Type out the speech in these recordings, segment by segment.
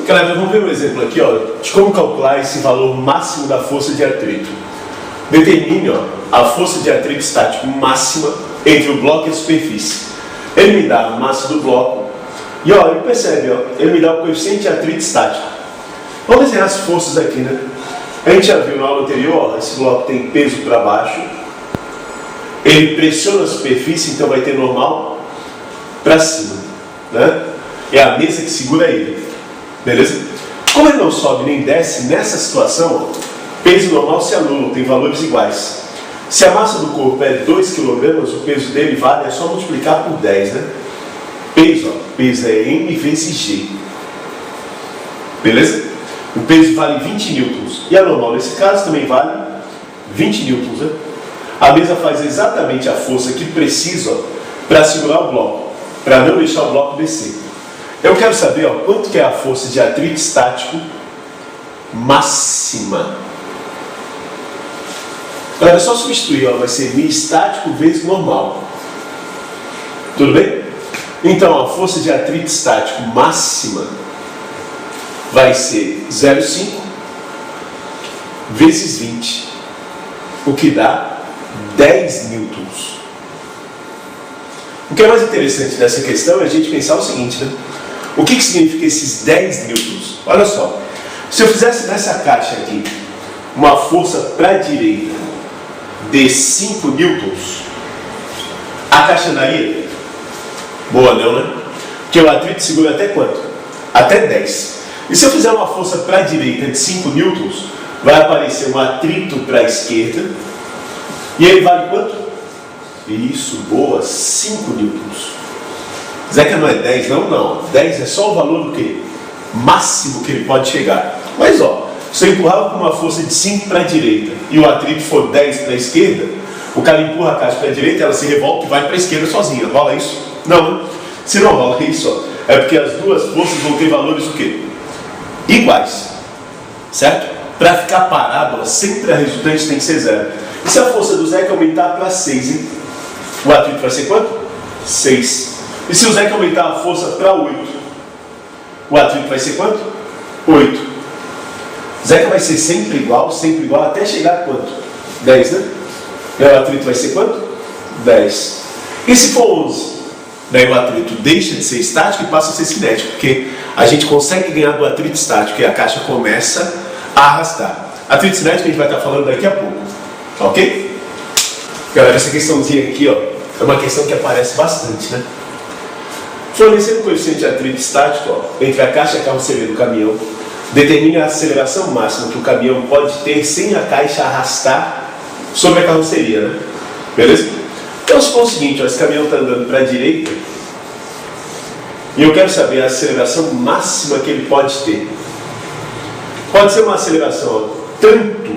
Galera, vamos ver um exemplo aqui, ó, de como calcular esse valor máximo da força de atrito. Determine, ó, a força de atrito estático máxima entre o bloco e a superfície. Ele me dá a massa do bloco e, ó, ele percebe, ó, ele me dá o coeficiente de atrito estático. Vamos desenhar as forças aqui, né? A gente já viu na aula anterior, ó, esse bloco tem peso para baixo. Ele pressiona a superfície, então vai ter normal para cima, né? É a mesa que segura ele, beleza? Como ele não sobe nem desce, nessa situação, ó, peso normal se anula, tem valores iguais. Se a massa do corpo é 2 kg, o peso dele vale, é só multiplicar por 10, né? Peso, ó, peso é M vezes G, beleza? O peso vale 20 newtons, e a normal nesse caso também vale 20 newtons, né? A mesa faz exatamente a força que precisa para segurar o bloco, para não deixar o bloco descer. Eu quero saber, ó, quanto que é a força de atrito estático máxima. Agora é só substituir, ó, vai ser μ estático vezes normal. Tudo bem? Então, a força de atrito estático máxima vai ser 0,5 vezes 20, o que dá 10 newtons. O que é mais interessante dessa questão é a gente pensar o seguinte, né? O que significa esses 10 newtons? Olha só, se eu fizesse nessa caixa aqui uma força para a direita de 5 newtons, a caixa andaria? Boa não, né? Porque o atrito segura até quanto? Até 10. E se eu fizer uma força para a direita de 5 newtons, vai aparecer um atrito para a esquerda, e ele vale quanto? Isso, boa, 5 newtons. Zeca não é 10, não. 10 é só o valor do quê? Máximo que ele pode chegar. Mas, ó, se eu empurrar com uma força de 5 para a direita e o atrito for 10 para a esquerda, o cara empurra a caixa para a direita, ela se revolta e vai para a esquerda sozinha. Rola isso? Não, né? Se não rola isso, ó, é porque as duas forças vão ter valores o quê? Iguais. Certo? Para ficar parado, ó, sempre a resultante tem que ser 0. E se a força do Zeca aumentar para 6, hein? O atrito vai ser quanto? 6. E se o Zeca aumentar a força para 8, o atrito vai ser quanto? 8. Zeca vai ser sempre igual, até chegar a quanto? 10, né? E o atrito vai ser quanto? 10. E se for 11? Daí o atrito deixa de ser estático e passa a ser cinético, porque a gente consegue ganhar do atrito estático e a caixa começa a arrastar. Atrito cinético a gente vai estar falando daqui a pouco, ok? Galera, essa questãozinha aqui, ó, é uma questão que aparece bastante, né? Fornecendo o coeficiente de atrito estático, ó, entre a caixa e a carroceria do caminhão, determine a aceleração máxima que o caminhão pode ter sem a caixa arrastar sobre a carroceria, né? Beleza? Então, se for o seguinte, ó, esse caminhão está andando para a direita e eu quero saber a aceleração máxima que ele pode ter. Pode ser uma aceleração, ó, tanto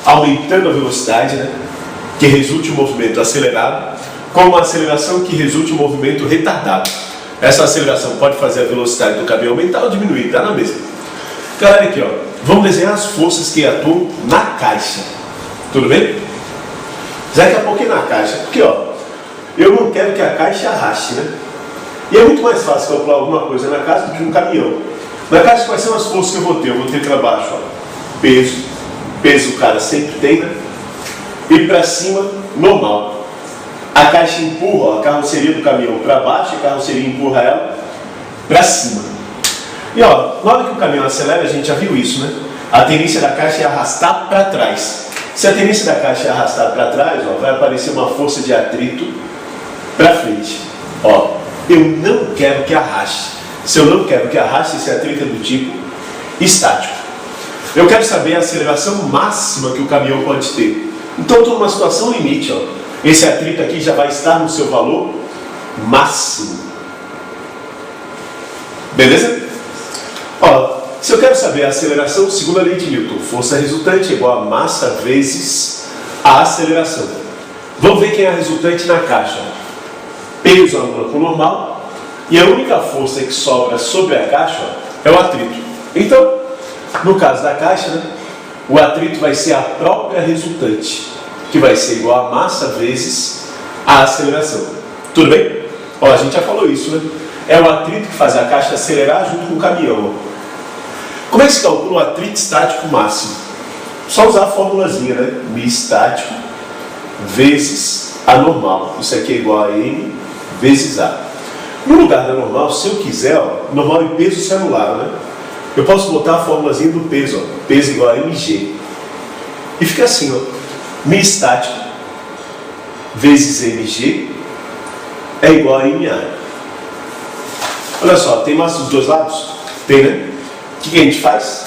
aumentando a velocidade, né, que resulte um movimento acelerado, como uma aceleração que resulte um movimento retardado. Essa aceleração pode fazer a velocidade do caminhão aumentar ou diminuir, está na mesma. Galera, aqui, ó, vamos desenhar as forças que atuam na caixa. Tudo bem? Daqui a pouquinho na caixa, porque, ó, eu não quero que a caixa arraste, né? E é muito mais fácil calcular alguma coisa na caixa do que no caminhão. Na caixa, quais são as forças que eu vou ter? Eu vou ter para baixo, ó, peso o cara sempre tem, né? E para cima, normal. A caixa empurra, ó, a carroceria do caminhão para baixo, a carroceria empurra ela para cima. E, ó, na hora que o caminhão acelera, a gente já viu isso, né? A tendência da caixa é arrastar para trás. Se a tendência da caixa é arrastar para trás, ó, vai aparecer uma força de atrito para frente. Ó, eu não quero que arraste. Se eu não quero que arraste, esse atrito é do tipo estático. Eu quero saber a aceleração máxima que o caminhão pode ter. Então, estou numa situação limite, ó. Esse atrito aqui já vai estar no seu valor máximo. Beleza? Ó, se eu quero saber a aceleração, segundo a lei de Newton, força resultante é igual a massa vezes a aceleração. Vamos ver quem é a resultante na caixa. Peso anula com normal, e a única força que sobra sobre a caixa, ó, é o atrito. Então, no caso da caixa, né, o atrito vai ser a própria resultante, que vai ser igual a massa vezes a aceleração. Tudo bem? Ó, a gente já falou isso, né? É o atrito que faz a caixa acelerar junto com o caminhão. Como é que se calcula o atrito estático máximo? Só usar a formulazinha, né? Mi estático vezes A normal. Isso aqui é igual a M vezes A. No lugar da normal, se eu quiser, ó, normal em peso se anular, né? Eu posso botar a formulazinha do peso, ó, peso igual a mg. E fica assim, ó, Mi estático vezes mg é igual a ma. Olha só, tem massa dos dois lados? Tem, né? O que a gente faz?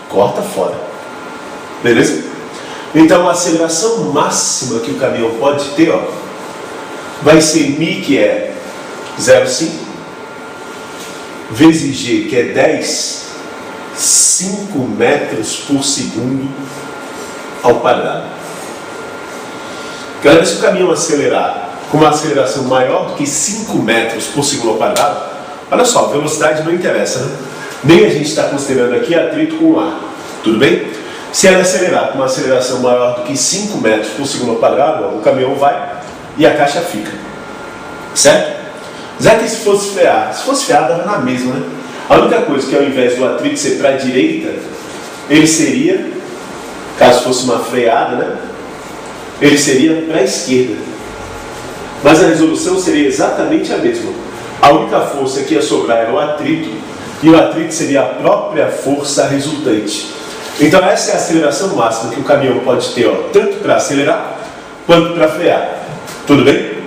Corta fora. Beleza? Então a aceleração máxima que o caminhão pode ter, ó, vai ser Mi, que é 0,5, vezes G, que é 10, 5 metros por segundo ao quadrado. Galera, se o caminhão acelerar com uma aceleração maior do que 5 metros por segundo ao quadrado, olha só, velocidade não interessa, né? Nem a gente está considerando aqui atrito com o ar, tudo bem? Se ela acelerar com uma aceleração maior do que 5 metros por segundo ao quadrado, o caminhão vai e a caixa fica, certo? Já que se fosse frear dava na mesma, né? A única coisa que ao invés do atrito ser para a direita, ele seria, caso fosse uma freada, né? Ele seria para a esquerda. Mas a resolução seria exatamente a mesma. A única força que ia sobrar era o atrito, e o atrito seria a própria força resultante. Então essa é a aceleração máxima que o caminhão pode ter, ó, tanto para acelerar quanto para frear. Tudo bem?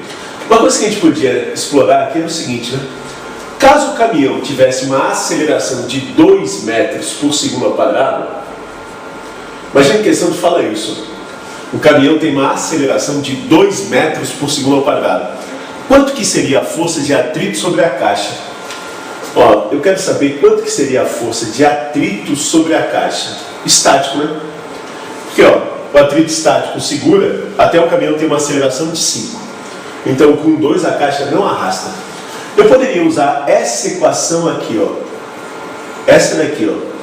Uma coisa que a gente podia explorar aqui é o seguinte, né? Caso o caminhão tivesse uma aceleração de 2 metros por segundo ao quadrado, imagina que esse fala isso. O caminhão tem uma aceleração de 2 metros por segundo ao quadrado. Quanto que seria a força de atrito sobre a caixa? Ó, eu quero saber quanto que seria a força de atrito sobre a caixa. Estático, né? Porque, ó, o atrito estático segura até o caminhão ter uma aceleração de 5. Então, com 2 a caixa não arrasta. Eu poderia usar essa equação aqui, ó. Essa daqui, ó.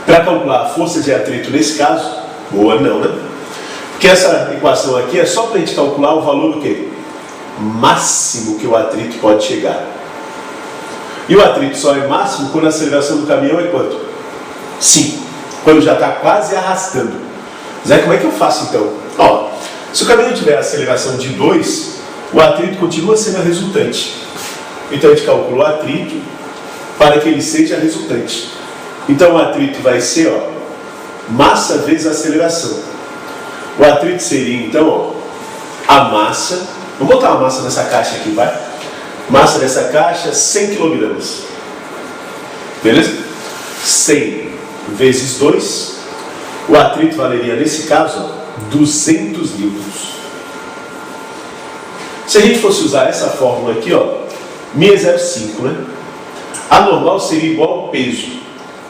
Para calcular a força de atrito nesse caso. Boa, não, né? Porque essa equação aqui é só para a gente calcular o valor do quê? Máximo que o atrito pode chegar. E o atrito só é máximo quando a aceleração do caminhão é quanto? 5. Quando já está quase arrastando. Zé, como é que eu faço então? Ó, se o caminhão tiver aceleração de 2, o atrito continua sendo a resultante. Então a gente calcula o atrito para que ele seja a resultante. Então o atrito vai ser, ó, massa vezes aceleração. O atrito seria então, ó, a massa. Vamos botar uma massa nessa caixa aqui, vai? Massa dessa caixa, 100 kg. Beleza? 100 vezes 2. O atrito valeria, nesse caso, ó, 200 newtons. Se a gente fosse usar essa fórmula aqui, ó, Mi é 0,5, né? A normal seria igual ao peso.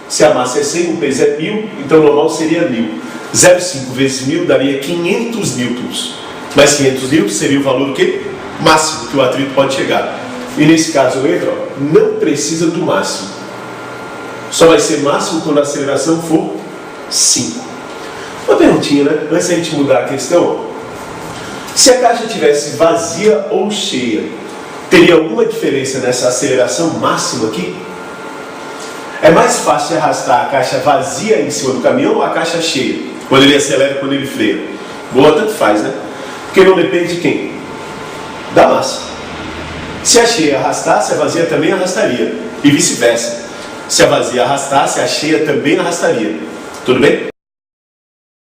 Se a massa é 100, o peso é 1000, então o normal seria 1000. 0,5 vezes 1000 daria 500 newtons. Mas 500 newtons seria o valor do quê? Máximo que o atrito pode chegar. E nesse caso eu entro, ó, não precisa do máximo. Só vai ser máximo quando a aceleração for 5. Uma perguntinha, né? Antes da gente mudar a questão, ó. Se a caixa tivesse vazia ou cheia, teria alguma diferença nessa aceleração máxima aqui? É mais fácil arrastar a caixa vazia em cima do caminhão ou a caixa cheia? Quando ele acelera, quando ele freia? Boa, tanto faz, né? Porque não depende de quem? Da massa. Se a cheia arrastasse, a vazia também arrastaria. E vice-versa. Se a vazia arrastasse, a cheia também arrastaria. Tudo bem?